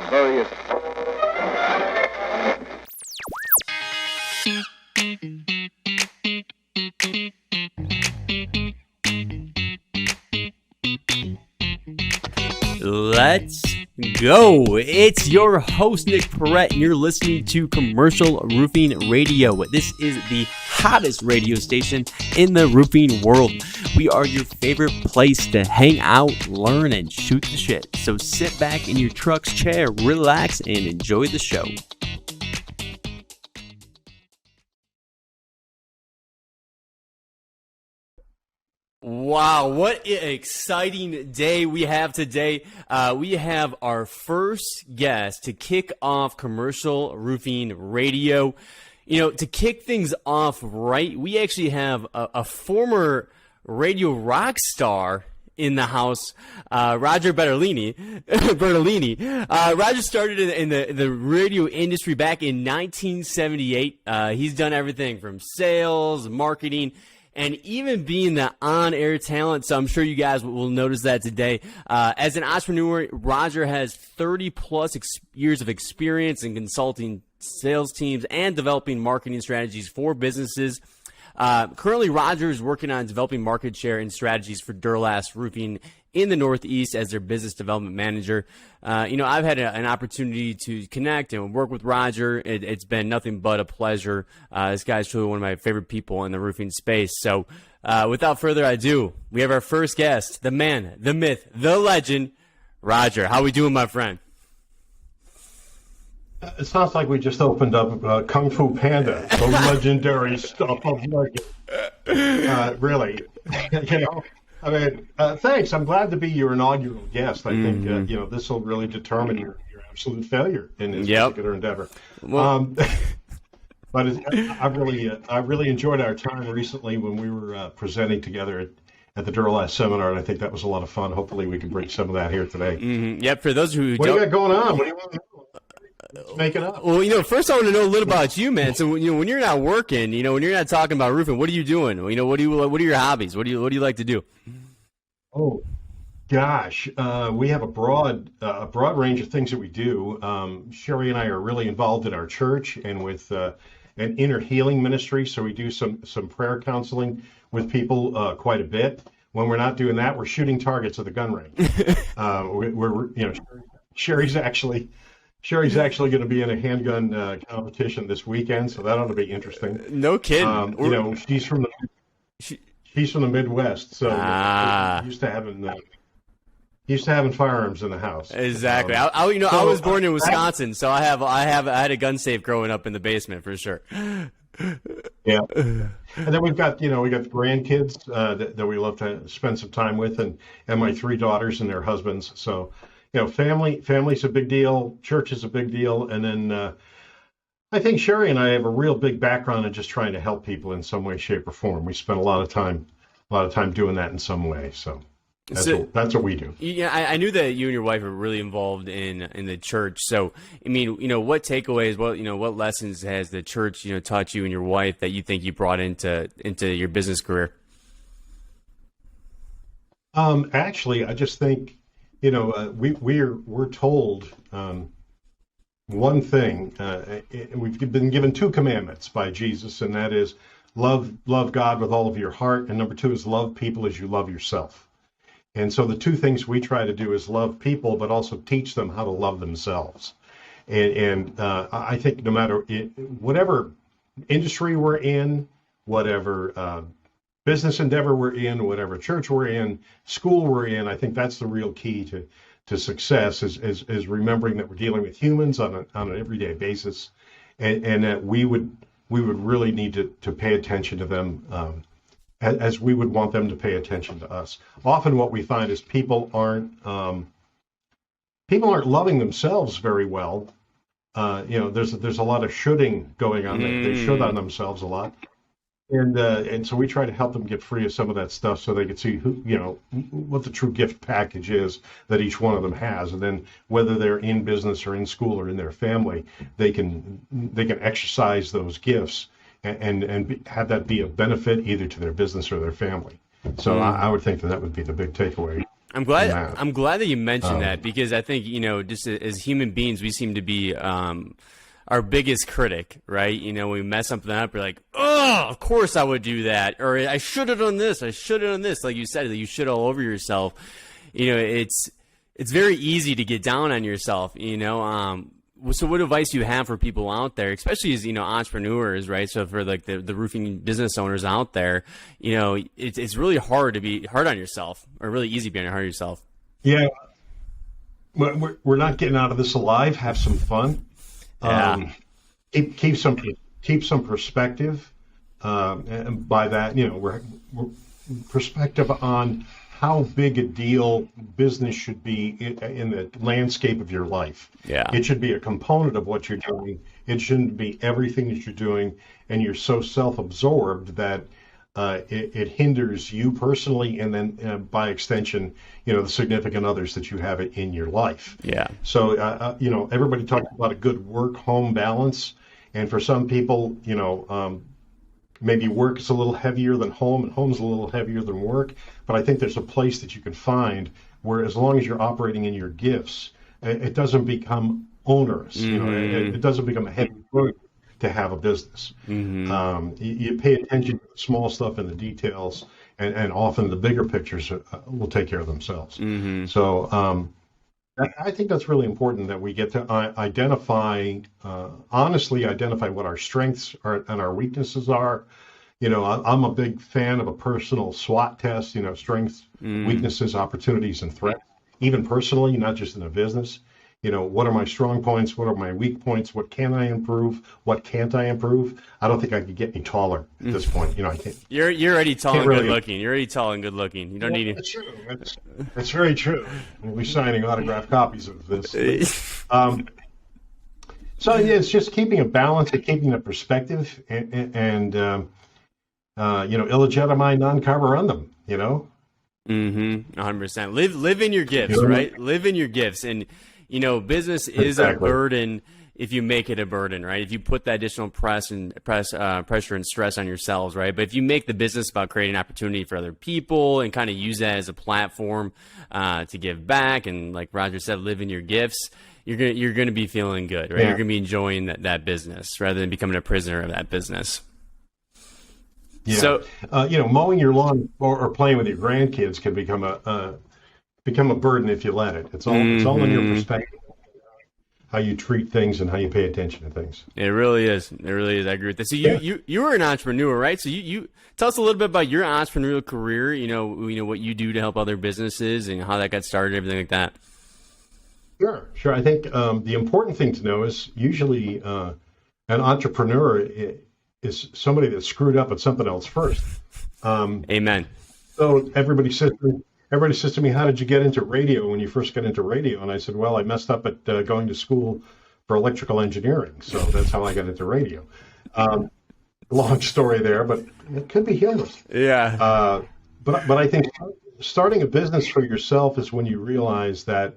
various Let's go. It's your host, Nick Perrette, and you're listening to Commercial Roofing Radio. This is the hottest radio station in the roofing world. We are your favorite place to hang out, learn, and shoot the shit. So sit back in your truck's chair, relax, and enjoy the show. Wow, what an exciting day we have today. We have our first guest to kick off Commercial Roofing Radio. You know, to kick things off right, we actually have a former radio rock star in the house, Roger Bertolini. Roger started in the radio industry back in 1978. He's done everything from sales, marketing, and even being the on-air talent, so I'm sure you guys will notice that today. As an entrepreneur, Roger has 30-plus years of experience in consulting sales teams and developing marketing strategies for businesses. Currently, Roger is working on developing market share and strategies for Duro-Last Roofing in the Northeast as their business development manager. I've had an opportunity to connect and work with Roger. It's been nothing but a pleasure. This guy's truly one of my favorite people in the roofing space. So without further ado, we have our first guest, the man, the myth, the legend, Roger. How we doing, my friend? It sounds like we just opened up Kung Fu Panda, the legendary stuff of market. Really, thanks. I'm glad to be your inaugural guest. I think this will really determine your absolute failure in this particular endeavor. Well, but I really enjoyed our time recently when we were presenting together at the Duro-Last seminar, and I think that was a lot of fun. Hopefully, we can bring some of that here today. Mm-hmm. Yep. For those who what do you got going on? What do you want to know? Let's make it up. Well, first I want to know a little about you, man. So, when you're not working, when you're not talking about roofing, what are you doing? What are your hobbies? What do you like to do? Oh, gosh, we have a broad range of things that we do. Sherry and I are really involved in our church and with an inner healing ministry. So we do some prayer counseling with people quite a bit. When we're not doing that, we're shooting targets at the gun range. Sherry's actually going to be in a handgun competition this weekend, so that ought to be interesting. No kidding. She's from the Midwest, so used to having firearms in the house. Exactly. I was born in Wisconsin, so I had a gun safe growing up in the basement for sure. Yeah. And then we got grandkids that we love to spend some time with, and my 3 daughters and their husbands. So. Family's a big deal. Church is a big deal. And then I think Sherry and I have a real big background in just trying to help people in some way, shape, or form. We spend a lot of time doing that in some way. So that's what we do. Yeah, I knew that you and your wife are really involved in the church. So, I mean, what takeaways, what lessons has the church, taught you and your wife that you think you brought into your business career? Actually, I just think. We're told one thing. We've been given 2 commandments by Jesus, and that is love God with all of your heart, and number 2 is love people as you love yourself. And so the 2 things we try to do is love people, but also teach them how to love themselves. And I think no matter whatever industry we're in, whatever business endeavor we're in, whatever church we're in, school we're in, I think that's the real key to success is remembering that we're dealing with humans on an everyday basis, and that we would really need to pay attention to them as we would want them to pay attention to us. Often what we find is people aren't loving themselves very well. There's a lot of shoulding going on. They should on themselves a lot. And so we try to help them get free of some of that stuff so they can see what the true gift package is that each one of them has. And then whether they're in business or in school or in their family, they can exercise those gifts and have that be a benefit either to their business or their family. So I would think that would be the big takeaway. I'm glad. I'm glad that you mentioned that, because I think, just as human beings, we seem to be our biggest critic, right? When we mess something up, you're like, oh, of course I would do that, or I should have done this. I should have done this. Like you said, that you should all over yourself. It's very easy to get down on yourself. So what advice do you have for people out there, especially as, entrepreneurs, right? So for like the roofing business owners out there, it's really hard to be hard on yourself, or really easy being hard on yourself. Yeah. We're not getting out of this alive. Have some fun. Yeah. Keep some perspective. And by that, we're perspective on how big a deal business should be in the landscape of your life. Yeah. It should be a component of what you're doing. It shouldn't be everything that you're doing, and you're so self-absorbed that it hinders you personally, and then by extension, the significant others that you have in your life. Yeah. So, everybody talks about a good work-home balance, and for some people, maybe work is a little heavier than home, and home's a little heavier than work. But I think there's a place that you can find where, as long as you're operating in your gifts, it doesn't become onerous. Mm-hmm. It doesn't become a heavy burden to have a business. Mm-hmm. You pay attention to the small stuff and the details, and often the bigger pictures will take care of themselves. Mm-hmm. So I think that's really important, that we get to honestly identify what our strengths are and our weaknesses are. I'm a big fan of a personal SWOT test, strengths, weaknesses, opportunities, and threats, even personally, not just in a business. What are my strong points? What are my weak points? What can I improve? What can't I improve? I don't think I could get any taller at this point. I can't. You're already tall and good looking. You're already tall and good looking. You don't need it. That's true. That's very true. We'll be signing autographed copies of this. So yeah, it's just keeping a balance and keeping a perspective, and illegitimize, non-carborundum. 100%. Live in your gifts, right? Live in your gifts, and business is a burden if you make it a burden, right? If you put that additional pressure and stress on yourselves, right? But if you make the business about creating opportunity for other people and kind of use that as a platform to give back, and like Roger said, live in your gifts, you're gonna be feeling good, right? Yeah. You're gonna be enjoying that business rather than becoming a prisoner of that business. Yeah. So, mowing your lawn or playing with your grandkids can become a burden if you let it. It's all in your perspective, how you treat things and how you pay attention to things. It really is. It really is. I agree with that. So you were an entrepreneur, right? So you tell us a little bit about your entrepreneurial career. What you do to help other businesses and how that got started, everything like that. Sure. I think the important thing to know is usually an entrepreneur is somebody that screwed up at something else first. Amen. So everybody says to me, how did you get into radio when you first got into radio? And I said, well, I messed up at going to school for electrical engineering. So that's how I got into radio. Long story there, but it could be humorous. Yeah. But I think starting a business for yourself is when you realize that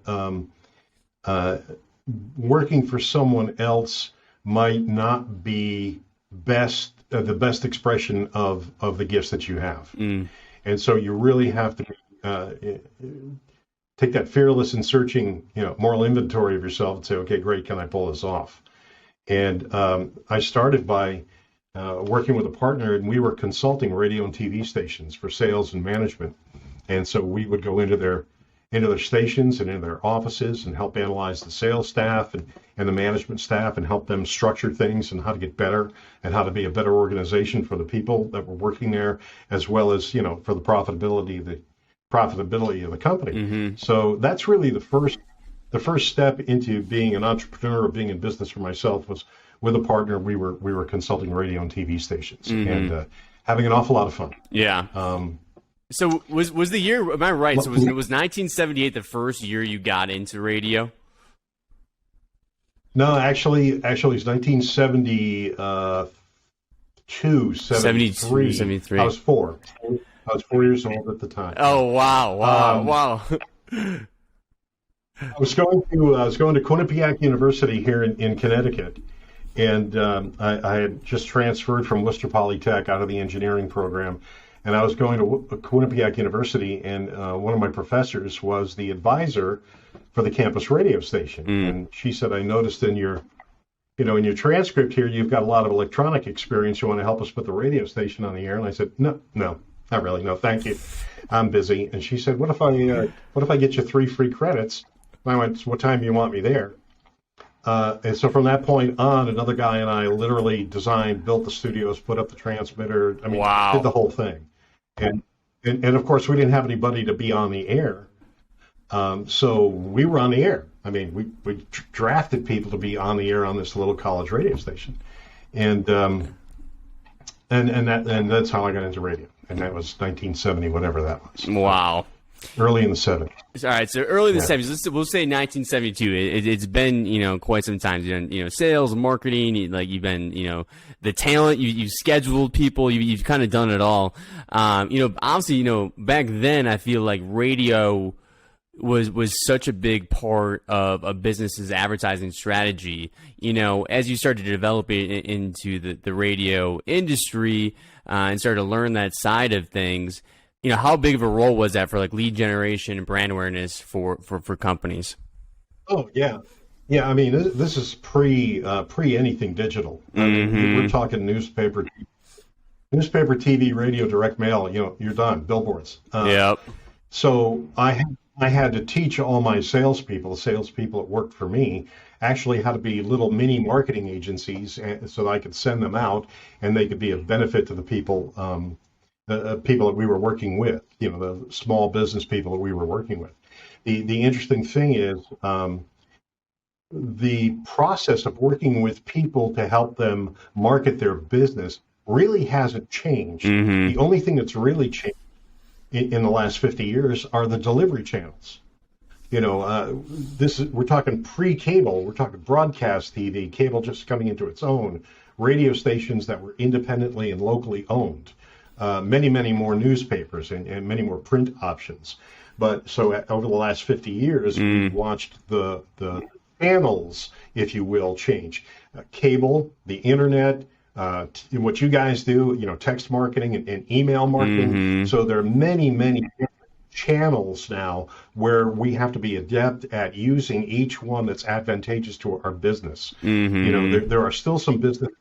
working for someone else might not be the best expression of the gifts that you have. And so you really have to take that fearless and searching, moral inventory of yourself and say, okay, great, can I pull this off? And I started by working with a partner, and we were consulting radio and TV stations for sales and management. And so we would go into their stations and into their offices and help analyze the sales staff and the management staff and help them structure things and how to get better and how to be a better organization for the people that were working there, as well as, for the profitability of the company. Mm-hmm. So that's really the first step into being an entrepreneur or being in business for myself was with a partner. We were consulting radio and TV stations and having an awful lot of fun. Yeah. So was the year, am I right? So was 1978 the first year you got into radio? No, actually it's 1972, 73. 73. I was 4 years old at the time. Oh, wow. I was going to Quinnipiac University here in Connecticut, and I had just transferred from Worcester Polytech out of the engineering program. And I was going to Quinnipiac University, and one of my professors was the advisor for the campus radio station. And she said, I noticed in your transcript here, you've got a lot of electronic experience. You want to help us put the radio station on the air? And I said, no, not really. No, thank you. I'm busy. And she said, what if I get you 3 free credits? And I went, what time do you want me there? And so from that point on, another guy and I literally designed, built the studios, put up the transmitter. I mean, Wow. did the whole thing. And of course, we didn't have anybody to be on the air. So we were on the air. I mean, we drafted people to be on the air on this little college radio station. And that's how I got into radio. And that was 1970, whatever that was. Wow. Early in the 70s. All right, so early in the 70s. We'll say 1972. It's been, quite some time. You've done, sales, marketing. You've been, the talent. You've scheduled people. You've kind of done it all. Obviously, back then, I feel like radio was such a big part of a business's advertising strategy. As you started to develop it into the radio industry and started to learn that side of things. How big of a role was that for like lead generation and brand awareness for companies? Oh yeah. I mean, this is pre anything digital. I mean, we're talking newspaper, TV, radio, direct mail. You're done. Billboards. Yep. So I had to teach all my salespeople that worked for me, actually how to be little mini marketing agencies, so that I could send them out and they could be of benefit to the people. The people that we were working with, the small business people that we were working with. The interesting thing is the process of working with people to help them market their business really hasn't changed. The only thing that's really changed in the last 50 years are the delivery channels. We're talking pre-cable, we're talking broadcast TV, cable just coming into its own, radio stations that were independently and locally owned. Many, many more newspapers and many more print options. But so over the last 50 years, we've watched the channels, if you will, change. Cable, the internet, what you guys do, text marketing and email marketing. So there are many, many different channels now where we have to be adept at using each one that's advantageous to our business. There are still some businesses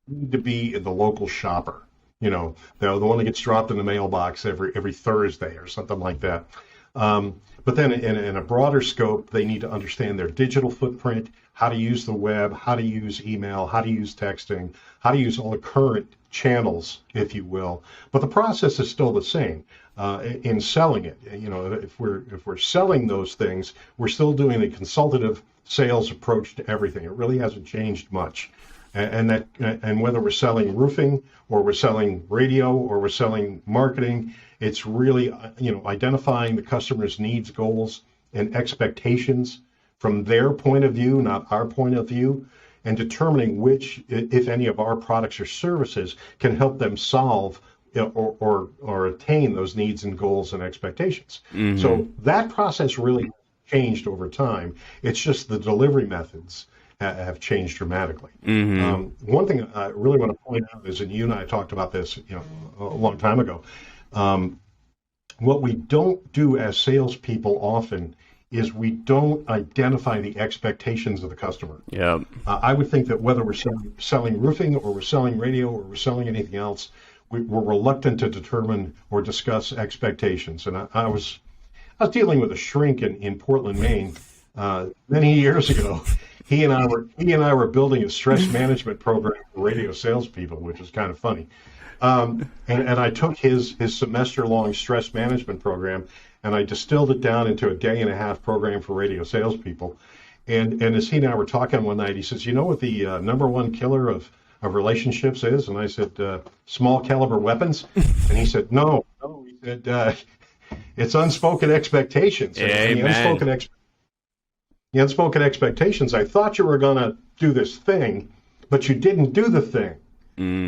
that need to be the local shopper. The one that gets dropped in the mailbox every Thursday or something like that. But then in a broader scope, they need to understand their digital footprint, how to use the web, how to use email, how to use texting, how to use all the current channels, if you will. But the process is still the same in selling it. If we're selling those things, we're still doing the consultative sales approach to everything. It really hasn't changed much. And whether we're selling roofing or we're selling radio or we're selling marketing, it's really identifying the customer's needs, goals, and expectations from their point of view, not our point of view, and determining which, if any, of our products or services can help them solve or attain those needs and goals and expectations. So that process really changed over time. It's just the delivery methods have changed dramatically. One thing I really want to point out is, and you and I talked about this, a long time ago. What we don't do as salespeople often is we don't identify the expectations of the customer. Yeah. I would think that whether we're selling roofing or we're selling radio or we're selling anything else, we're reluctant to determine or discuss expectations. And I was dealing with a shrink in Portland, Maine, many years ago. He and I were building a stress management program for radio salespeople, which is kind of funny. And I took his semester-long stress management program, and I distilled it down into a day-and-a-half program for radio salespeople. And as he and I were talking one night, he says, "You know what the number one killer of relationships is?" And I said, "Small caliber weapons." And he said, "No." He said, "It's unspoken expectations." And the unspoken expectations, I thought you were going to do this thing, but you didn't do the thing.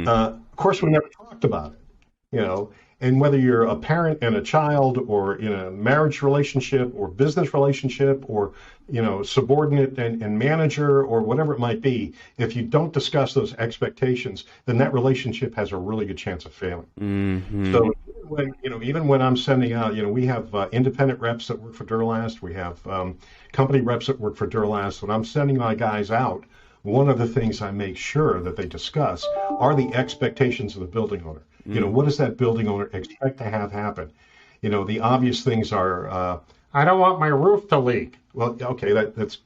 Of course, we never talked about it, and whether you're a parent and a child or in a marriage relationship or business relationship or, subordinate and manager or whatever it might be, if you don't discuss those expectations, then that relationship has a really good chance of failing. So even when I'm sending out, we have independent reps that work for Duro-Last. We have company reps that work for Duro-Last. When I'm sending my guys out, one of the things I make sure that they discuss are the expectations of the building owner. What does that building owner expect to have happen? The obvious things are, I don't want my roof to leak. Well, okay, that's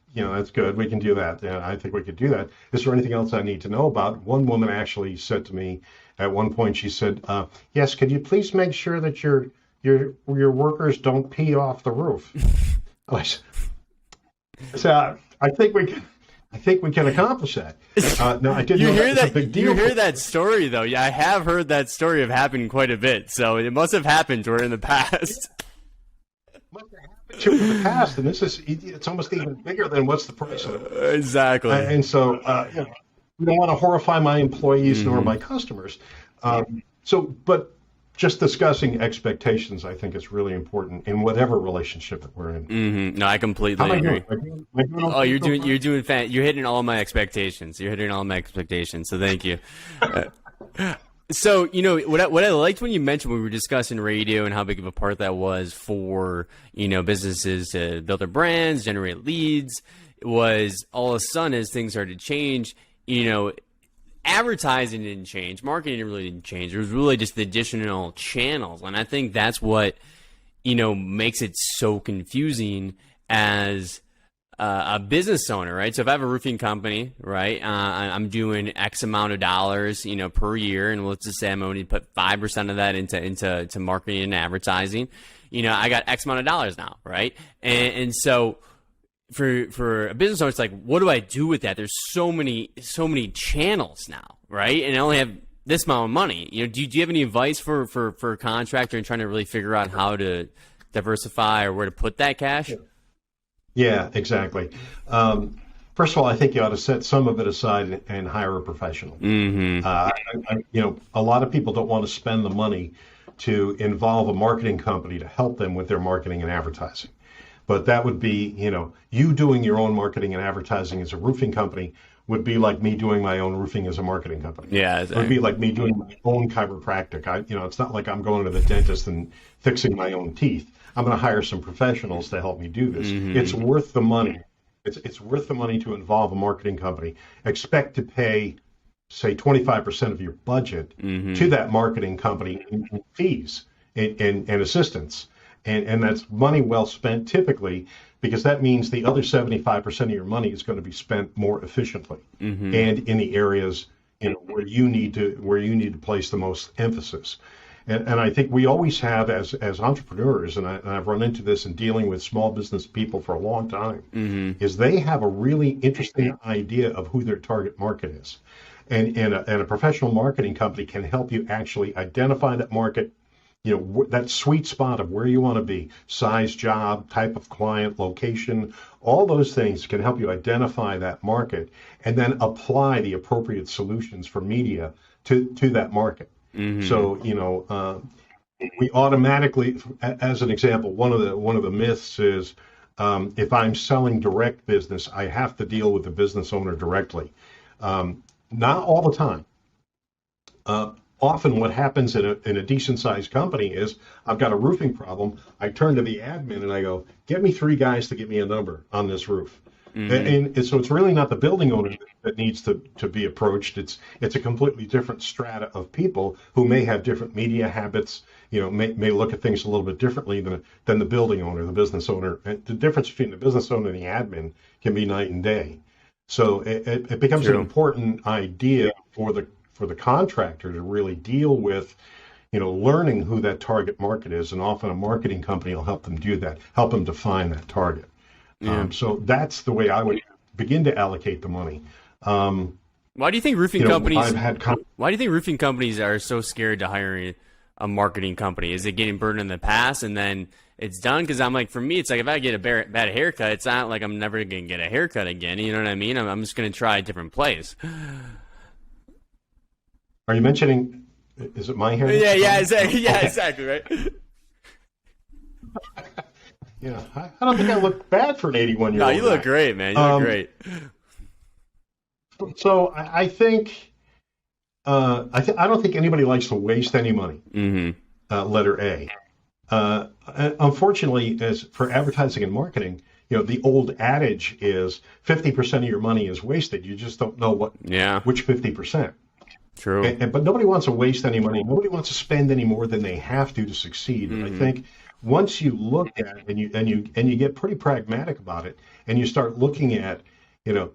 good. We can do that. Yeah, I think we could do that. Is there anything else I need to know about? One woman actually said to me at one point, she said, yes, could you please make sure that your workers don't pee off the roof? So I think we can accomplish that. No, I didn't. You know hear that was that? a big deal. You hear that story though? Yeah, I have heard that story of happening quite a bit. So it must have happened to her in the past. Must have happened to in the past, and it's almost even bigger than what's the price of it. Exactly. And so, we don't want to horrify my employees nor my customers. But just discussing expectations, I think, is really important in whatever relationship that we're in. No, I completely How am I agree. doing? Am I doing Oh, okay you're so doing far? you're doing fan. You're hitting all my expectations. You're hitting all my expectations. So thank you. So what I liked when you mentioned when we were discussing radio and how big of a part that was for businesses to build their brands, generate leads, was all of a sudden as things started to change, advertising didn't change, marketing really didn't change. It was really just the additional channels, and I think that's what makes it so confusing as a business owner, right? So if I have a roofing company, right, I'm doing X amount of dollars, per year, and let's just say I'm only put 5% of that into marketing and advertising. I got X amount of dollars now, right? And so for a business owner, it's like, what do I do with that? There's so many channels now, right? And I only have this amount of money. Do you have any advice for a contractor and trying to really figure out how to diversify or where to put that cash? Yeah, exactly. First of all, I think you ought to set some of it aside and hire a professional. A lot of people don't want to spend the money to involve a marketing company to help them with their marketing and advertising. But that would be, you doing your own marketing and advertising as a roofing company would be like me doing my own roofing as a marketing company. Yeah, It would be like me doing my own chiropractic. It's not like I'm going to the dentist and fixing my own teeth. I'm going to hire some professionals to help me do this. It's worth the money. It's worth the money to involve a marketing company. Expect to pay, say, 25% of your budget to that marketing company in fees and assistance. And that's money well spent typically, because that means the other 75% of your money is going to be spent more efficiently and in the areas where you need to place the most emphasis. And I think we always have as entrepreneurs, and I've run into this in dealing with small business people for a long time, is they have a really interesting idea of who their target market is. And a professional marketing company can help you actually identify that market, that sweet spot of where you want to be, size, job, type of client, location, all those things can help you identify that market and then apply the appropriate solutions for media to that market. So, we automatically, as an example, one of the myths is if I'm selling direct business, I have to deal with the business owner directly. Not all the time. Often what happens in a decent sized company is I've got a roofing problem. I turn to the admin and I go, get me 3 guys to get me a number on this roof. And so it's really not the building owner that needs to be approached. It's a completely different strata of people who may have different media habits, may look at things a little bit differently than the building owner, the business owner. And the difference between the business owner and the admin can be night and day. So it becomes an important idea for the contractor to really deal with, learning who that target market is. And often a marketing company will help them do that, help them define that target. So that's the way I would begin to allocate the money. Why do you think roofing companies? Why do you think roofing companies are so scared to hiring a marketing company? Is it getting burned in the past and then it's done? Because I'm like, for me, it's like if I get a bad haircut, it's not like I'm never gonna get a haircut again. You know what I mean? I'm just gonna try a different place. Are you mentioning? Is it my hair? Yeah, exactly. Yeah, exactly. Right. Yeah, I don't think I look bad for an 81-year-old. No, you look great, man. You look great. So I think I don't think anybody likes to waste any money. letter A. Unfortunately, as for advertising and marketing, the old adage is 50% of your money is wasted. You just don't know which 50%. True. But nobody wants to waste any money. Nobody wants to spend any more than they have to succeed. And I think once you look at it and you get pretty pragmatic about it, and you start looking at,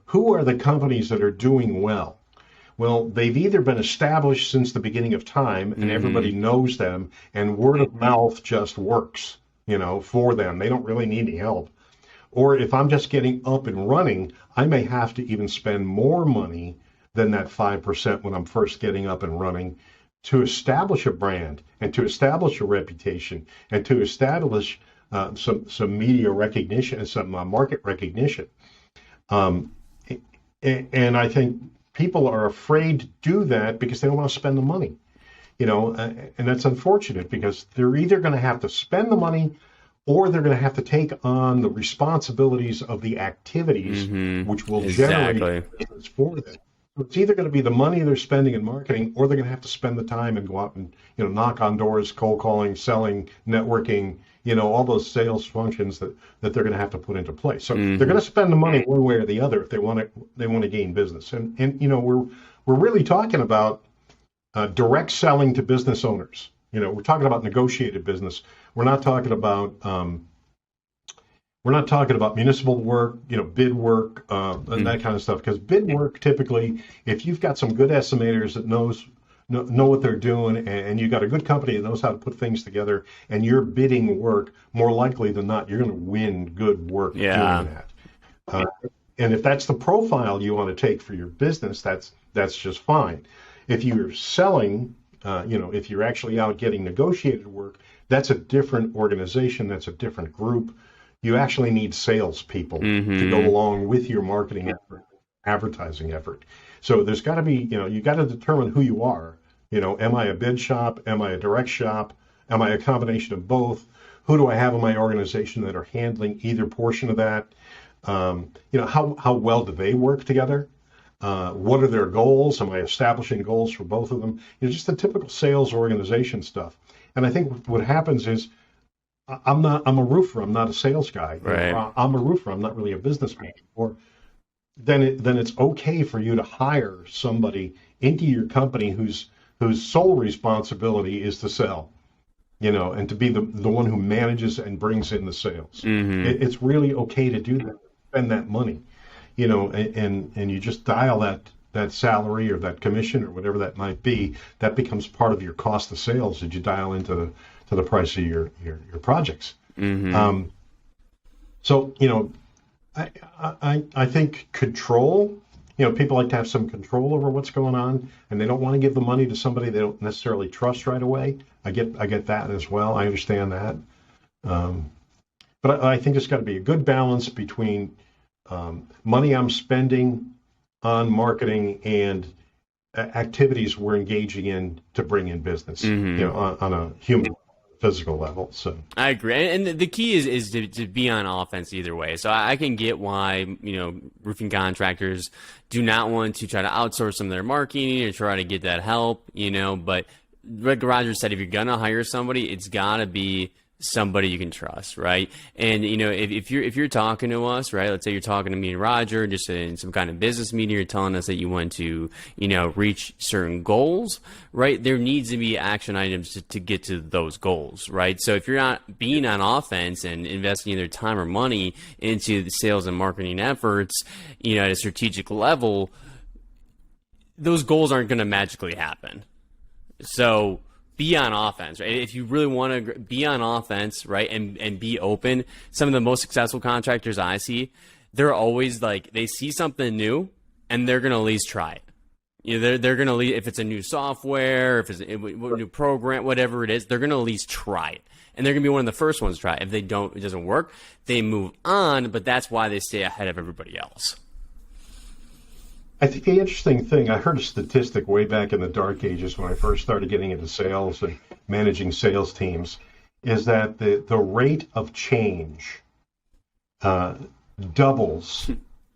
who are the companies that are doing well? Well, they've either been established since the beginning of time and everybody knows them, and word of mouth just works, for them. They don't really need any help. Or if I'm just getting up and running, I may have to even spend more money than that 5% when I'm first getting up and running to establish a brand and to establish a reputation and to establish some media recognition and some market recognition. And I think people are afraid to do that because they don't want to spend the money, and that's unfortunate because they're either going to have to spend the money or they're going to have to take on the responsibilities of the activities which will generate business for them. So it's either going to be the money they're spending in marketing, or they're going to have to spend the time and go out and knock on doors, cold calling, selling, networking, all those sales functions that they're going to have to put into place. So they're going to spend the money one way or the other if they want to gain business. And we're really talking about direct selling to business owners. We're talking about negotiated business. We're not talking about municipal work, bid work, and that kind of stuff. Because bid work, typically, if you've got some good estimators that know what they're doing, and you've got a good company that knows how to put things together, and you're bidding work, more likely than not, you're going to win good work doing that. And if that's the profile you want to take for your business, that's just fine. If you're selling, if you're actually out getting negotiated work, that's a different organization. That's a different group. You actually need salespeople to go along with your marketing effort, advertising effort. So there's got to be, you got to determine who you are. Am I a bid shop? Am I a direct shop? Am I a combination of both? Who do I have in my organization that are handling either portion of that? How well do they work together? What are their goals? Am I establishing goals for both of them? Just the typical sales organization stuff. And I think what happens is, I'm a roofer. I'm not a sales guy. Right. I'm a roofer. I'm not really a businessman. Or then it's okay for you to hire somebody into your company whose sole responsibility is to sell, and to be the one who manages and brings in the sales. It's really okay to do that, spend that money, and you just dial that salary or that commission or whatever that might be. That becomes part of your cost of sales that you dial into the price of your projects. So I think control. People like to have some control over what's going on, and they don't want to give the money to somebody they don't necessarily trust right away. I get that as well. I understand that, but I think there's got to be a good balance between money I'm spending on marketing and activities we're engaging in to bring in business. On a human, physical level. So I agree, and the key is to be on offense either way. So I can get why roofing contractors do not want to try to outsource some of their marketing or try to get that help. But like Roger said, if you're gonna hire somebody, it's gotta be somebody you can trust, right? And if you're talking to us, right, let's say you're talking to me and Roger just in some kind of business meeting, you're telling us that you want to reach certain goals, right? There needs to be action items to get to those goals, right? So if you're not being on offense and investing either time or money into the sales and marketing efforts, at a strategic level, those goals aren't going to magically happen. So be on offense, right? If you really want to be on offense, right, and be open, some of the most successful contractors I see, they're always like, they see something new and they're going to at least try it. They're going to, if it's a new software, if it's a new program, whatever it is, they're going to at least try it. And they're going to be one of the first ones to try it. If it doesn't work, they move on, but that's why they stay ahead of everybody else. I think the interesting thing, I heard a statistic way back in the dark ages when I first started getting into sales and managing sales teams, is that the rate of change doubles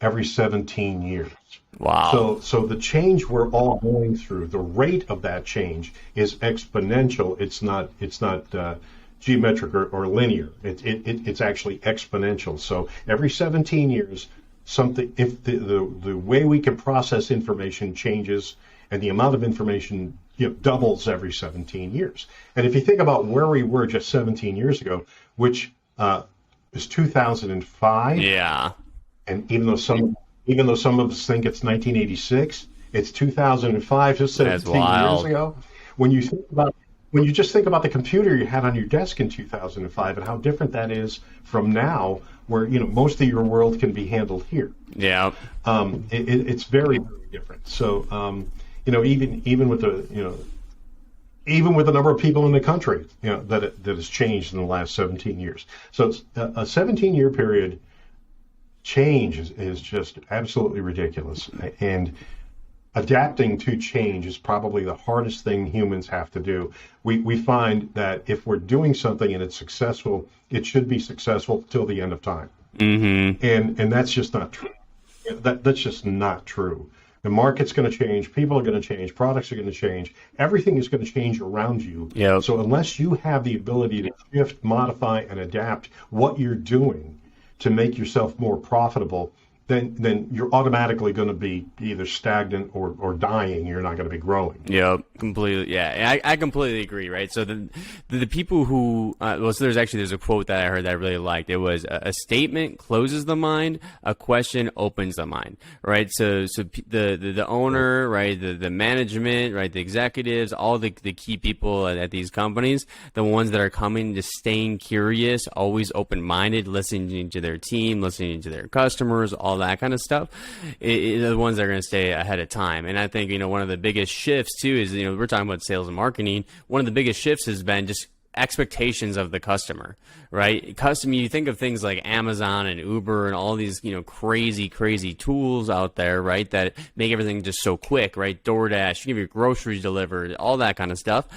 every 17 years. Wow. So the change we're all going through, the rate of that change is exponential. It's not geometric or linear. It's actually exponential. So every 17 years, something, if the way we can process information changes, and the amount of information doubles every 17 years. And if you think about where we were just 17 years ago, which is 2005, Yeah. and even though some of us think it's 1986, it's 2005, just 17 years ago. When you just think about the computer you had on your desk in 2005 and how different that is from now, where most of your world can be handled here. Yeah. It's very, very different. So even with the number of people in the country, that has changed in the last 17 years. So it's a 17-year period. Change is just absolutely ridiculous, and adapting to change is probably the hardest thing humans have to do. We find that if we're doing something and it's successful, it should be successful till the end of time. Mm-hmm. And that's just not true. That's just not true. The market's going to change. People are going to change. Products are going to change. Everything is going to change around you. Yep. So unless you have the ability to shift, modify, and adapt what you're doing to make yourself more profitable, then you're automatically going to be either stagnant or dying. You're not going to be growing. Yep, completely. Yeah, I completely agree. Right. So the people who so there's a quote that I heard that I really liked. It was a statement closes the mind, a question opens the mind. Right. So the owner, right, the management, right, the executives, all the key people at these companies, the ones that are coming, just staying curious, always open minded, listening to their team, listening to their customers, all that kind of stuff, are the ones that are going to stay ahead of time. And I think, one of the biggest shifts too is, we're talking about sales and marketing. One of the biggest shifts has been just expectations of the customer, right? You think of things like Amazon and Uber and all these, crazy tools out there, right? That make everything just so quick, right? DoorDash, you give your groceries delivered, all that kind of stuff.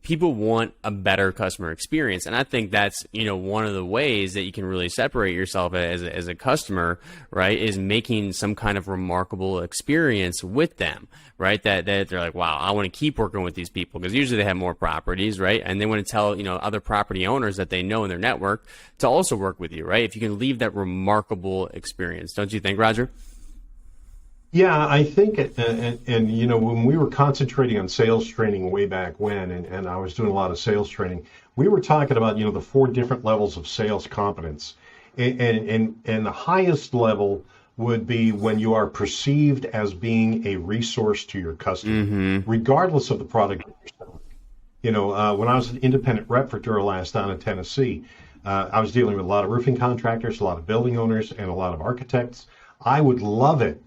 People want a better customer experience. And I think that's, one of the ways that you can really separate yourself as a customer, right, is making some kind of remarkable experience with them, right? That they're like, wow, I want to keep working with these people, because usually they have more properties, right? And they want to tell, other property owners that they know in their network to also work with you, right? If you can leave that remarkable experience. Don't you think, Roger? Yeah, I think, when we were concentrating on sales training way back when, and I was doing a lot of sales training, we were talking about, the 4 different levels of sales competence. And the highest level would be when you are perceived as being a resource to your customer, regardless of the product that you're selling. When I was an independent rep for Duro-Last down in Tennessee, I was dealing with a lot of roofing contractors, a lot of building owners, and a lot of architects. I would love it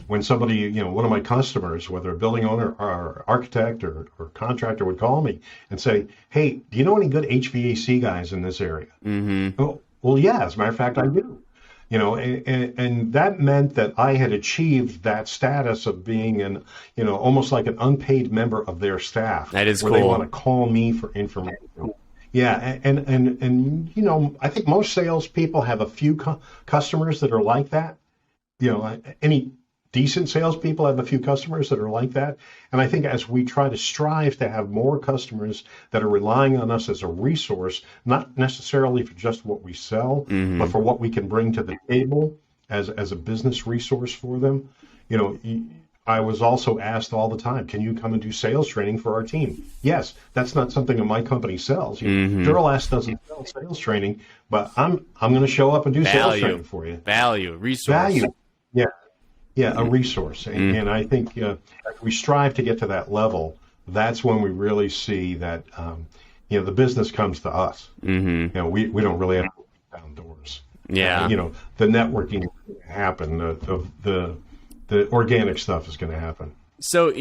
when somebody, one of my customers, whether a building owner or architect or contractor, would call me and say, hey, do you know any good HVAC guys in this area? Mm-hmm. Oh, well, yeah, as a matter of fact, I do. And that meant that I had achieved that status of being almost like an unpaid member of their staff. That is where cool. They want to call me for information. Yeah, and I think most salespeople have a few customers that are like that. Any decent salespeople have a few customers that are like that. And I think as we try to strive to have more customers that are relying on us as a resource, not necessarily for just what we sell, but for what we can bring to the table as a business resource for them. I was also asked all the time, can you come and do sales training for our team? Yes, that's not something that my company sells. Duro-Last doesn't sell sales training, but I'm going to show up and do sales training for you. Resource. Value. Yeah, a resource. And I think if we strive to get to that level, that's when we really see that, the business comes to us. We don't really have to kick down doors. Yeah. The networking is going to happen. The organic stuff is going to happen. So,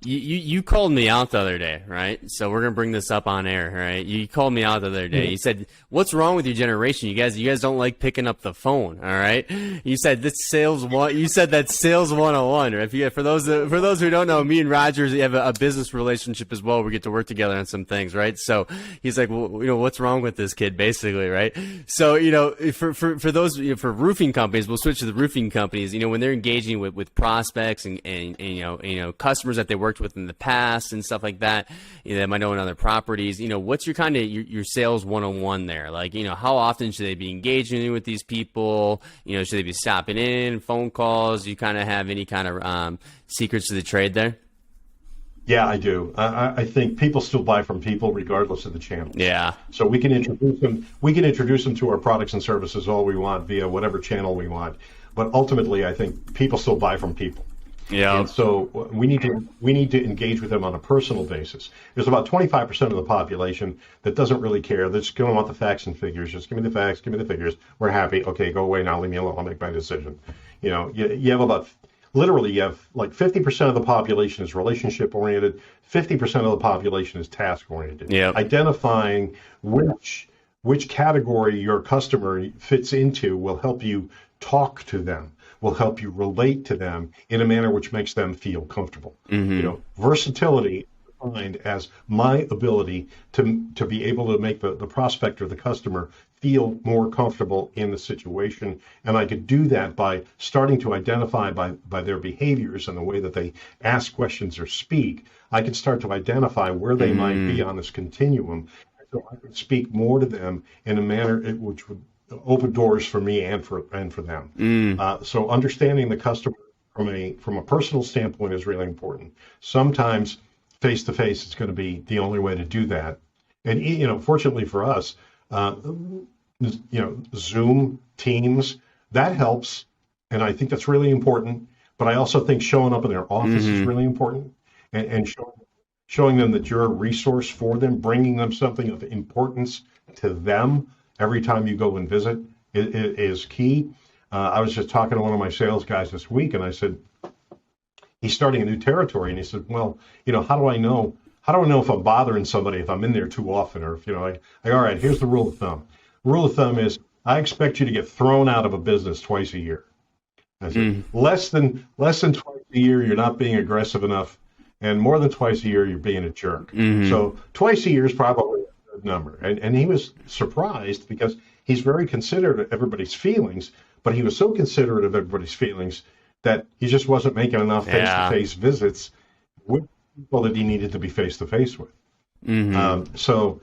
You called me out the other day, right? So we're gonna bring this up on air, right? You called me out the other day. You said, "What's wrong with your generation? You guys don't like picking up the phone, all right?" You said this sales one. You said that's sales 101. Right? For those who don't know, me and Rogers have a business relationship as well. We get to work together on some things, right? So he's like, well, what's wrong with this kid, basically, right? So for those for roofing companies, we'll switch to the roofing companies. When they're engaging with prospects and customers that they worked with in the past and stuff like that, that might own other properties. What's your kind of your sales 101 there? Like, how often should they be engaging with these people? Should they be stopping in, phone calls? Do you kind of have any kind of secrets to the trade there? Yeah, I do. I think people still buy from people regardless of the channel. Yeah. So we can introduce them. We can introduce them to our products and services all we want via whatever channel we want. But ultimately, I think people still buy from people. Yeah. And so we need to engage with them on a personal basis. There's about 25% of the population that doesn't really care. They're just going to want the facts and figures. Just give me the facts, give me the figures. We're happy. Okay, go away now. Leave me alone. I'll make my decision. You have literally you have like 50% of the population is relationship oriented. 50% of the population is task oriented. Yeah. Identifying which category your customer fits into will help you talk to them, will help you relate to them in a manner which makes them feel comfortable. Versatility defined as my ability to be able to make the prospect or the customer feel more comfortable in the situation. And I could do that by starting to identify by their behaviors and the way that they ask questions or speak. I could start to identify where they might be on this continuum. So I could speak more to them in a manner which would open doors for me and for them. So understanding the customer from a personal standpoint is really important. Sometimes face to face is going to be the only way to do that. And fortunately for us, Zoom, Teams, that helps, and I think that's really important. But I also think showing up in their office is really important, and showing them that you're a resource for them, bringing them something of importance to them every time you go and visit is key. I was just talking to one of my sales guys this week, and I said, he's starting a new territory, and he said, well, how do I know if I'm bothering somebody if I'm in there too often, or if, all right, here's the rule of thumb. Rule of thumb is I expect you to get thrown out of a business twice a year. I said, less than twice a year, you're not being aggressive enough, and more than twice a year, you're being a jerk. So twice a year is probably number. And he was surprised because he's very considerate of everybody's feelings, but he was so considerate of everybody's feelings that he just wasn't making enough face-to-face visits with people that he needed to be face-to-face with. So,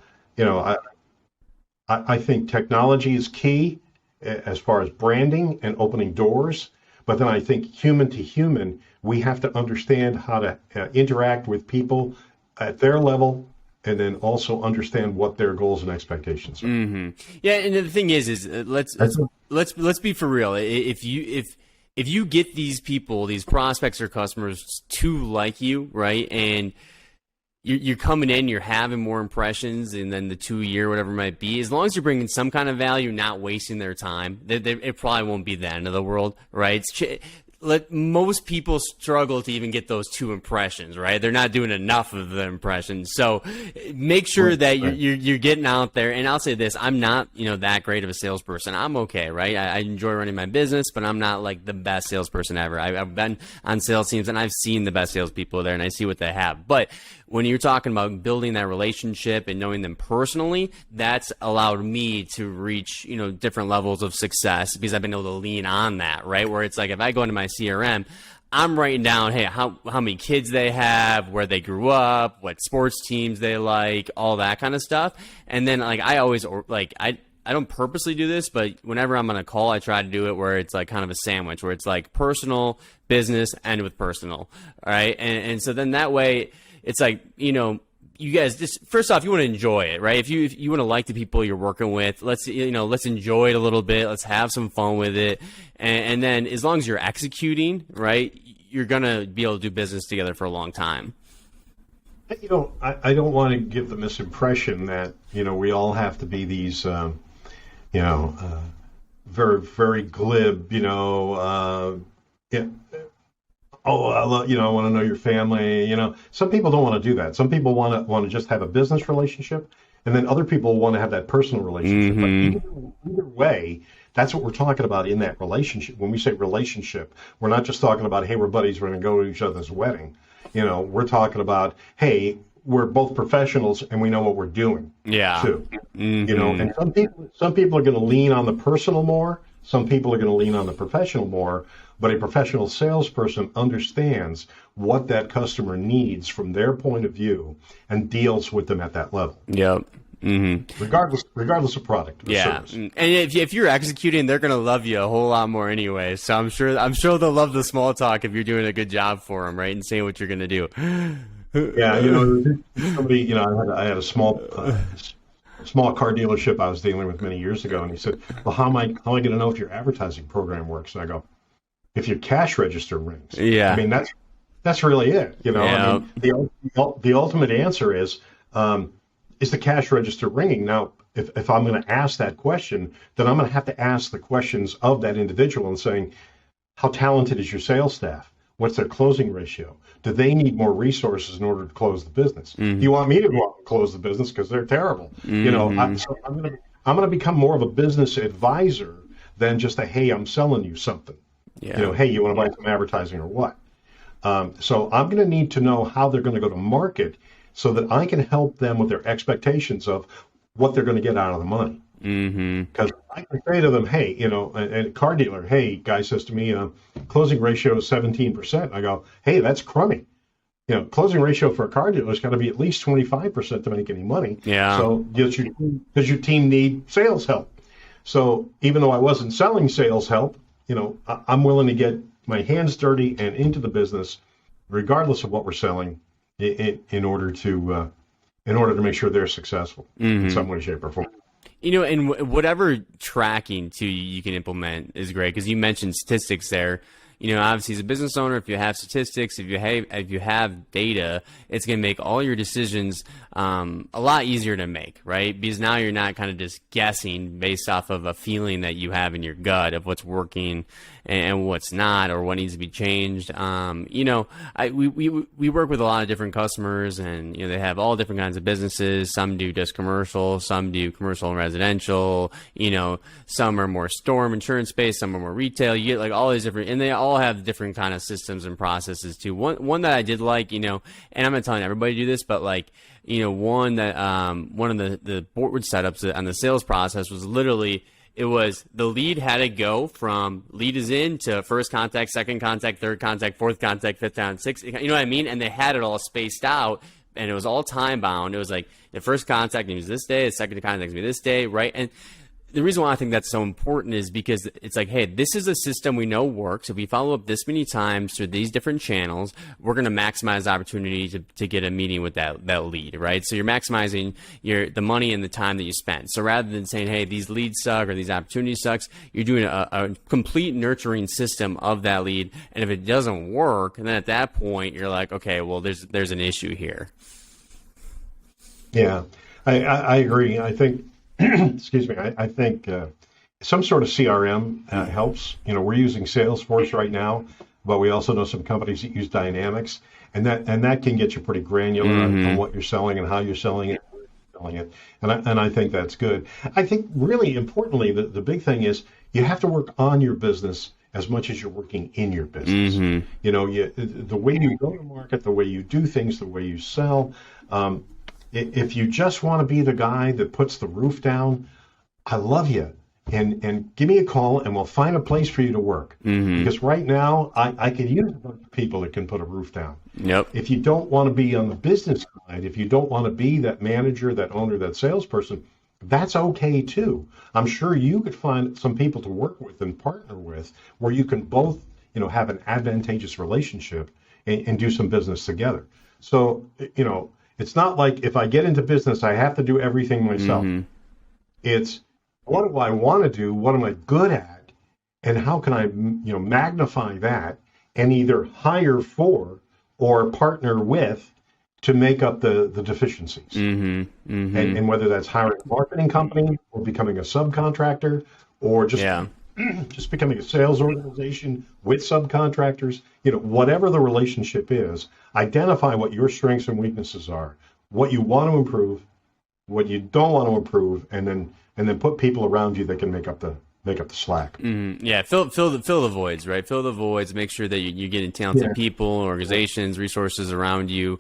I think technology is key as far as branding and opening doors, but then I think human to human, we have to understand how to interact with people at their level, and then also understand what their goals and expectations are. Yeah, and the thing is let's be for real. If you get these people, these prospects or customers to like you, right, and you're coming in, you're having more impressions, and then the 2-year, whatever it might be, as long as you're bringing some kind of value, not wasting their time, it probably won't be the end of the world, right? Most people struggle to even get those 2 impressions, right? They're not doing enough of the impressions. So make sure that you're getting out there. And I'll say this, I'm not, that great of a salesperson. I'm okay, right? I enjoy running my business, but I'm not like the best salesperson ever. I've been on sales teams and I've seen the best salespeople there and I see what they have. But when you're talking about building that relationship and knowing them personally, that's allowed me to reach, different levels of success because I've been able to lean on that, right? Where it's like, if I go into my CRM, I'm writing down, hey, how many kids they have, where they grew up, what sports teams they like, all that kind of stuff. And then I always I don't purposely do this, but whenever I'm on a call, I try to do it where it's like kind of a sandwich, where it's like personal, business, end with personal, all right? And so then that way, it's like, you guys just, first off, you want to enjoy it, right? If you want to like the people you're working with, let's enjoy it a little bit. Let's have some fun with it. And then as long as you're executing, right, you're going to be able to do business together for a long time. I don't want to give the misimpression that, we all have to be these, very, very glib, oh, I want to know your family. Some people don't want to do that. Some people want to just have a business relationship, and then other people want to have that personal relationship. But either way, that's what we're talking about in that relationship. When we say relationship, we're not just talking about, hey, we're buddies, we're going to go to each other's wedding. We're talking about, hey, we're both professionals and we know what we're doing. Yeah. Too. And some people are going to lean on the personal more. Some people are going to lean on the professional more. But a professional salesperson understands what that customer needs from their point of view and deals with them at that level. Yep. Regardless of product or service. And if you're executing, they're gonna love you a whole lot more anyway. So I'm sure they'll love the small talk if you're doing a good job for them, right, and saying what you're gonna do. Yeah, somebody, I had a small car dealership I was dealing with many years ago, and he said, "Well, how am I going to know if your advertising program works?" And I go, "If your cash register rings." Yeah. I mean, that's really it. Yeah. I mean, the ultimate answer is the cash register ringing? Now, if I'm going to ask that question, then I'm going to have to ask the questions of that individual and saying, how talented is your sales staff? What's their closing ratio? Do they need more resources in order to close the business? Do you want me to go out and close the business because they're terrible? So I'm going to become more of a business advisor than just a, hey, I'm selling you something. Yeah. Hey, you want to buy some advertising or what? So I'm going to need to know how they're going to go to market so that I can help them with their expectations of what they're going to get out of the money. Because I can say to them, hey, a car dealer, hey, guy says to me, closing ratio is 17%. I go, hey, that's crummy. Closing ratio for a car dealer has got to be at least 25% to make any money. Yeah. So does your team need sales help? So even though I wasn't selling sales help, I'm willing to get my hands dirty and into the business, regardless of what we're selling, in order to make sure they're successful in some way, shape, or form. And whatever tracking too you can implement is great, because you mentioned statistics there. Obviously as a business owner, if you have statistics, if you have data, it's going to make all your decisions a lot easier to make, right? Because now you're not kind of just guessing based off of a feeling that you have in your gut of what's working and what's not, or what needs to be changed. We work with a lot of different customers, and they have all different kinds of businesses. Some do just commercial, some do commercial and residential. Some are more storm insurance based, some are more retail. You get like all these different, and they all have different kind of systems and processes too. One that I did like, and I'm not telling everybody to do this, but like, one that one of the board setups on the sales process was literally, it was the lead had to go from lead is in to first contact, second contact, third contact, fourth contact, fifth contact, sixth. You know what I mean? And they had it all spaced out, and it was all time bound. It was like the first contact is this day, the second contact is this day, right? And the reason why I think that's so important is because it's like, hey, this is a system we know works. If we follow up this many times through these different channels, we're going to maximize the opportunity to get a meeting with that lead, right? So you're maximizing the money and the time that you spend. So rather than saying, hey, these leads suck or these opportunities sucks, you're doing a complete nurturing system of that lead. And if it doesn't work, then at that point, you're like, okay, well, there's an issue here. Yeah, I agree. I think excuse me, I think some sort of CRM helps. We're using Salesforce right now, but we also know some companies that use Dynamics, and that can get you pretty granular on what you're selling and how you're selling it, and I think that's good. I think really importantly, the big thing is you have to work on your business as much as you're working in your business. The way you go to market, the way you do things, the way you sell. If you just want to be the guy that puts the roof down, I love you. And give me a call and we'll find a place for you to work. Because right now, I could use a bunch of people that can put a roof down. Yep. If you don't want to be on the business side, if you don't want to be that manager, that owner, that salesperson, that's okay too. I'm sure you could find some people to work with and partner with where you can both, have an advantageous relationship and do some business together. So, it's not like if I get into business, I have to do everything myself. It's what do I want to do? What am I good at? And how can I, magnify that and either hire for or partner with to make up the deficiencies. And whether that's hiring a marketing company or becoming a subcontractor or just just becoming a sales organization with subcontractors, whatever the relationship is, identify what your strengths and weaknesses are, what you want to improve, what you don't want to improve, and then put people around you that can make up the slack. Yeah, fill the voids, right? Fill the voids. Make sure that you're getting talented people, organizations, resources around you.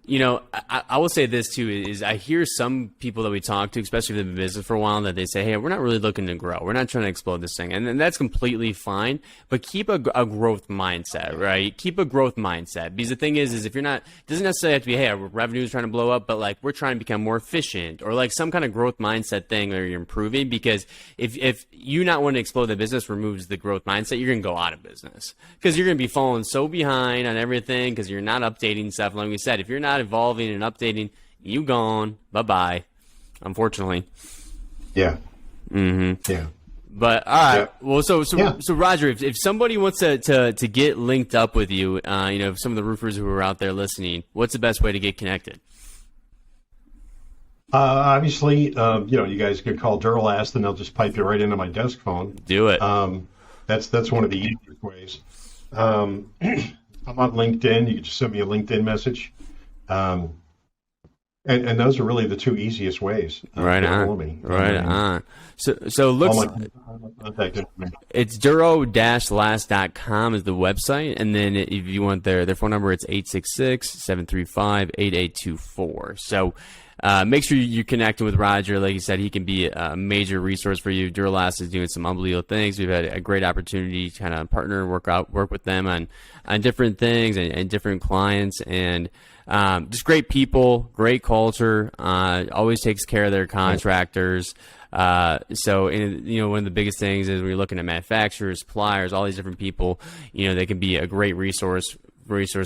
I will say this too, is I hear some people that we talk to, especially if they've been in business for a while, that they say, hey, we're not really looking to grow. We're not trying to explode this thing. And that's completely fine, but keep a growth mindset, right? Keep a growth mindset. Because the thing is if you're not, it doesn't necessarily have to be, hey, our revenue is trying to blow up, but like we're trying to become more efficient, or like some kind of growth mindset thing where you're improving. Because if you not wanting to explode the business removes the growth mindset, you're going to go out of business, because you're going to be falling so behind on everything because you're not updating stuff. Like we said, if you're not evolving and updating, you gone. Bye-bye, unfortunately. Yeah. Yeah. But all right. Yeah. Well, so Roger, if somebody wants to get linked up with you, some of the roofers who are out there listening, what's the best way to get connected? Obviously, you guys could call Duro-Last and they'll just pipe you right into my desk phone. Do it. That's one of the easiest ways. I'm on LinkedIn. You can just send me a LinkedIn message. And those are really the two easiest ways. Right on. So looks, it's Duro-Last.com is the website, and then if you want their phone number, it's 866-735-8824. So make sure you connect with Roger. Like you said, he can be a major resource for you. Duro-Last is doing some unbelievable things. We've had a great opportunity to kind of partner, work with them on different things and different clients, and just great people, great culture, always takes care of their contractors. So one of the biggest things is when you're looking at manufacturers, suppliers, all these different people, they can be a great resource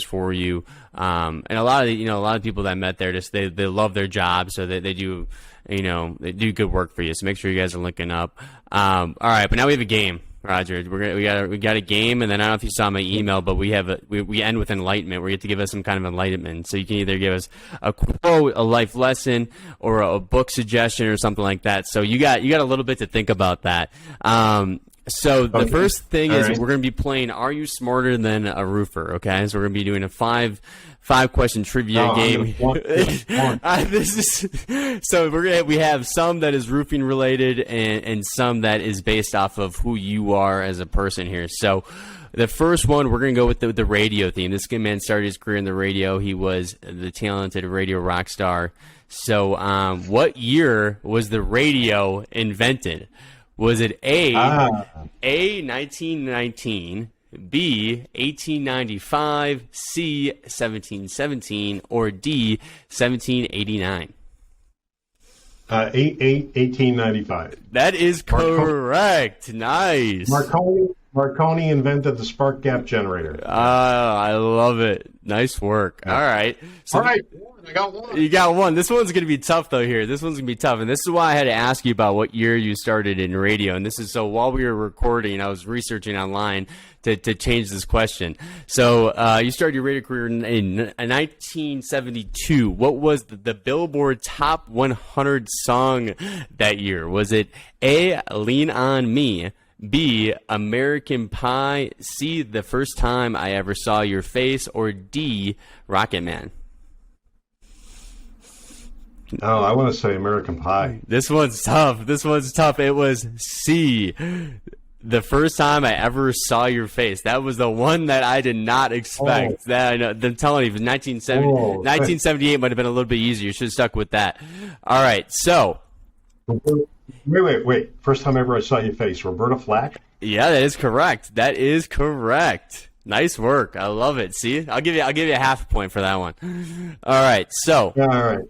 for you. And a lot of people that I met there, just they love their job, so they do good work for you. So make sure you guys are linking up. All right, but now we have a game. Roger, we got a game, and then I don't know if you saw my email, but we end with enlightenment, where you have to give us some kind of enlightenment. So you can either give us a quote, a life lesson, or a book suggestion, or something like that. So you got a little bit to think about that. So the first thing is we're going to be playing Are You Smarter Than a Roofer? Okay, so we're going to be doing a five question trivia game. So we have some that is roofing related and some that is based off of who you are as a person here. So the first one, we're going to go with the radio theme. This man started his career in the radio. He was the talented radio rock star. So what year was the radio invented? Was it A 1919, B 1895, C 1717, or D 1789? 1895. That is correct. Nice. Marconi invented the spark gap generator. I love it. Nice work. All right. So, all right. I got one. You got one. This one's going to be tough, though, here. This one's going to be tough. And this is why I had to ask you about what year you started in radio. And this is so while we were recording, I was researching online to change this question. So you started your radio career in 1972. What was the Billboard Top 100 song that year? Was it A, Lean On Me, B, American Pie, C, The First Time I Ever Saw Your Face, or D, Rocket Man? Oh, I want to say American Pie. This one's tough. It was C, The First Time I Ever Saw Your Face. That was the one that I did not expect. That I know. I'm telling you, 1978 might have been a little bit easier. You should have stuck with that. All right, so. Wait. First time ever I saw your face. Roberta Flack? Yeah, that is correct. Nice work. I love it. See? I'll give you a half a point for that one. All right, so. Yeah, all right.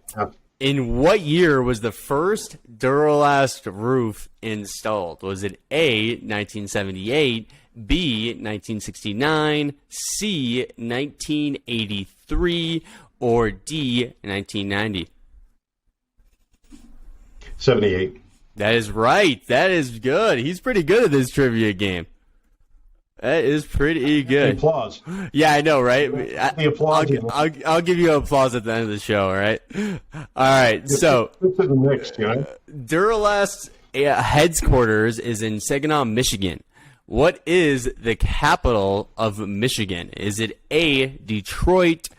In what year was the first Duro-Last roof installed? Was it A, 1978, B, 1969, C, 1983, or D, 1990? 78. That is right. That is good. He's pretty good at this trivia game. That is pretty good. The applause. Yeah, I know, right? The applause. I'll give you applause at the end of the show, all right? All right, so it's in the mix, Duro-Last headquarters is in Saginaw, Michigan. What is the capital of Michigan? Is it A, Detroit,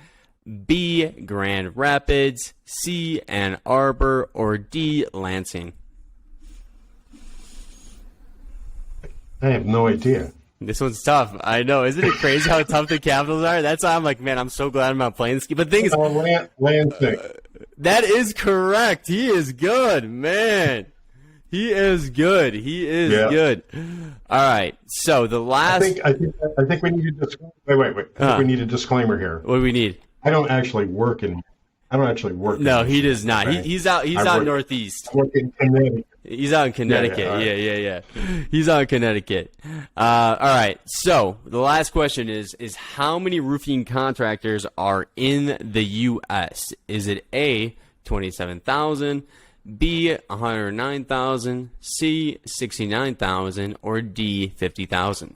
B, Grand Rapids, C, Ann Arbor, or D, Lansing? I have no idea. This one's tough. I know. Isn't it crazy how tough the capitals are? That's why I'm like, man, I'm so glad I'm not playing this game. But the thing is, Lansing. that is correct. He is good, man. He is good. He is good. All right. So the last. I think we need a disclaimer. Wait. I think we need a disclaimer here. What do we need? I don't actually work in. No, he does not. Okay? He's out northeast. I work in Connecticut. He's out in Connecticut. Yeah. He's out in Connecticut. All right. So the last question is how many roofing contractors are in the U.S.? Is it A, 27,000, B, 109,000, C, 69,000, or D, 50,000?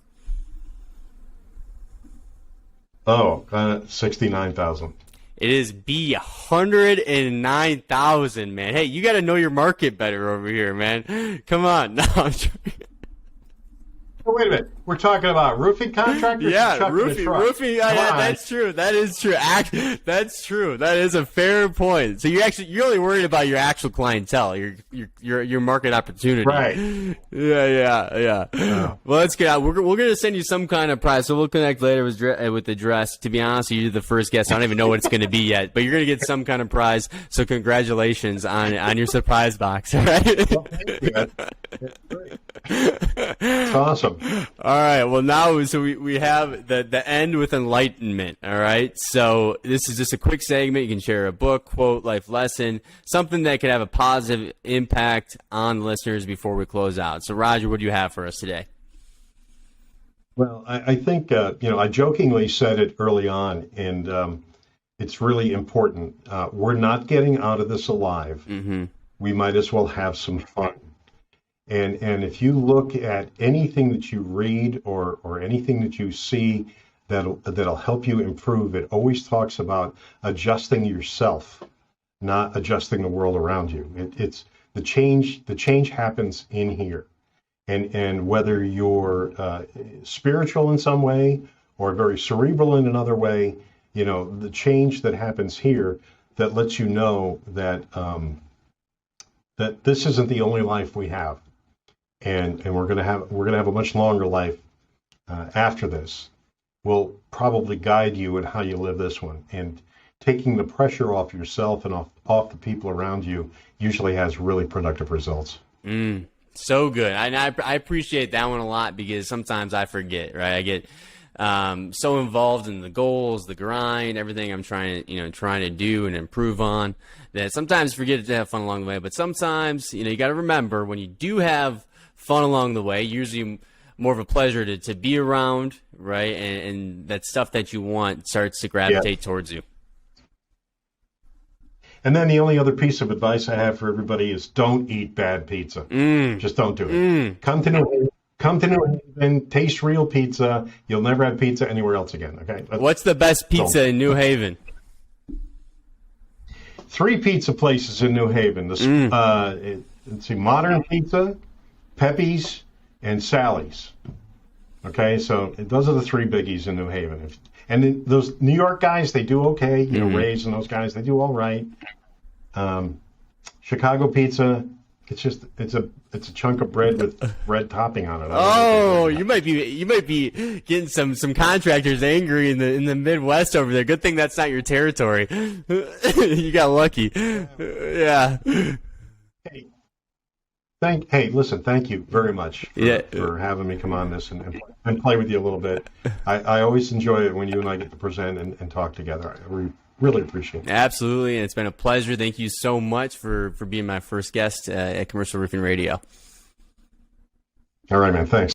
Oh, 69,000. It is B, 109,000, man. Hey, you got to know your market better over here, man. Come on. No, I'm joking. Oh, wait a minute. We're talking about roofing contractors? Yeah, roofing. Yeah, that's true. That is true. That's true. That is a fair point. So you're only worried about your actual clientele, your market opportunity. Right. Yeah. Oh. Well, that's good. We're going to send you some kind of prize, so we'll connect later with the dress. To be honest, you're the first guest. I don't even know what it's going to be yet, but you're going to get some kind of prize. So congratulations on your surprise box. All right. Well, thank you. That's great. It's awesome. All right. Well, now we have the end with enlightenment. All right. So this is just a quick segment. You can share a book, quote, life lesson, something that could have a positive impact on listeners before we close out. So, Roger, what do you have for us today? Well, I think I jokingly said it early on, and it's really important. We're not getting out of this alive. Mm-hmm. We might as well have some fun. And if you look at anything that you read or anything that you see that'll help you improve, it always talks about adjusting yourself, not adjusting the world around you. It's the change. The change happens in here, and whether you're spiritual in some way or very cerebral in another way, the change that happens here that lets you know that that this isn't the only life we have. And we're gonna have a much longer life after this. Will probably guide you in how you live this one. And taking the pressure off yourself and off the people around you usually has really productive results. So good. I appreciate that one a lot because sometimes I forget. Right, I get so involved in the goals, the grind, everything I'm trying to do and improve on that sometimes forget to have fun along the way. But sometimes you got to remember when you do have fun along the way, usually more of a pleasure to be around, right? And that stuff that you want starts to gravitate towards you. And then the only other piece of advice I have for everybody is don't eat bad pizza. Just don't do it. Come to New Haven, taste real pizza. You'll never have pizza anywhere else again. Okay. What's the best pizza in New Haven? 3 pizza places in New Haven. Let's see, Modern Pizza, Pepe's, and Sally's. Okay, so those are the 3 biggies in New Haven. And then those New York guys, they do okay. Ray's and those guys, they do all right. Chicago pizza, it's a chunk of bread with bread topping on it. Oh, you might be getting some contractors angry in the Midwest over there. Good thing that's not your territory. You got lucky. Yeah. Listen, thank you very much for having me come on this and play with you a little bit. I always enjoy it when you and I get to present and talk together. I really appreciate it. Absolutely, and it's been a pleasure. Thank you so much for being my first guest at Commercial Roofing Radio. All right, man. Thanks.